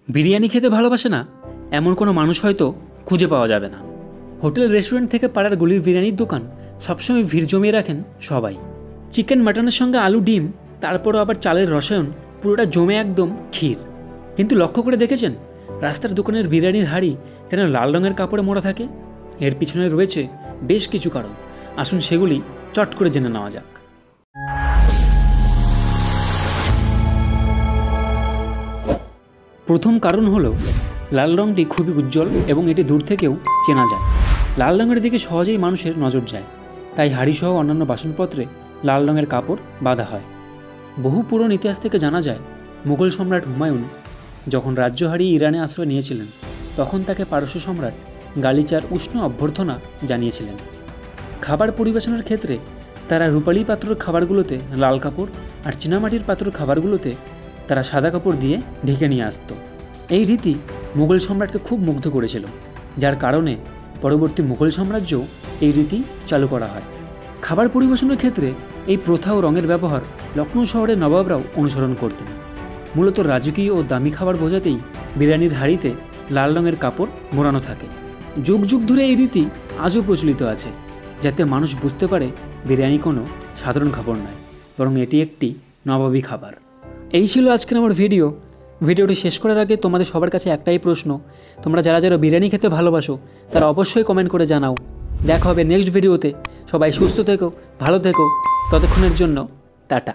বিরিয়ানি খেতে ভালোবাসে না এমন কোনো মানুষ হয়তো খুঁজে পাওয়া যাবে না। হোটেল রেস্টুরেন্ট থেকে পাড়ার গলির বিরিয়ানির দোকান সবসময় ভিড় জমিয়ে রাখেন সবাই। চিকেন মাটনের সঙ্গে আলু ডিম, তারপরও আবার চালের রসায়ন, পুরোটা জমে একদম ক্ষীর। কিন্তু লক্ষ্য করে দেখেছেন রাস্তার দোকানের বিরিয়ানির হাঁড়ি কেন লাল রঙের কাপড়ে মোড়া থাকে? এর পিছনে রয়েছে বেশ কিছু কারণ। আসুন সেগুলি চট করে জেনে নেওয়া যাক। প্রথম কারণ হলো লাল রঙটি খুবই উজ্জ্বল এবং এটি দূর থেকেও চেনা যায়। লাল রঙের দিকে সহজেই মানুষের নজর যায়, তাই হাঁড়িসহ অন্যান্য বাসনপত্রে লাল রঙের কাপড় বাঁধা হয়। বহু পুরনো ইতিহাস থেকে জানা যায় মুঘল সম্রাট হুমায়ুন যখন রাজ্য হারিয়ে ইরানে আশ্রয় নিয়েছিলেন, তখন তাকে পারস্য সম্রাট গালিচার উষ্ণ অভ্যর্থনা জানিয়েছিলেন। খাবার পরিবেশনের ক্ষেত্রে তারা রূপালী পাত্রের খাবারগুলোতে লাল কাপড় আর চীনামাটির পাত্রের খাবারগুলোতে তারা সাদা কাপড় দিয়ে ঢেকে নিয়ে আসতো। এই রীতি মুঘল সম্রাটকে খুব মুগ্ধ করেছিল, যার কারণে পরবর্তী মুঘল সাম্রাজ্যেও এই রীতি চালু করা হয়। খাবার পরিবেশনের ক্ষেত্রে এই প্রথা ও রঙের ব্যবহার লখনৌ শহরের নবাবরাও অনুসরণ করতেন। মূলত রাজকীয় ও দামি খাবার বোঝাতেই বিরিয়ানির হাঁড়িতে লাল রঙের কাপড় মোড়ানো থাকে। যুগ যুগ ধরে এই রীতি আজও প্রচলিত আছে, যাতে মানুষ বুঝতে পারে বিরিয়ানি কোনো সাধারণ খাবার নয়, বরং এটি একটি নবাবী খাবার। এই ছিল আজকের আমার ভিডিওটি শেষ করার আগে তোমাদের সবার কাছে একটাই প্রশ্ন, তোমরা যারা যারা বিরিয়ানি খেতে ভালোবাসো তারা অবশ্যই কমেন্ট করে জানাও। দেখা হবে নেক্সট ভিডিওতে। সবাই সুস্থ থেকো, ভালো থেকো, ততক্ষণের জন্য টাটা।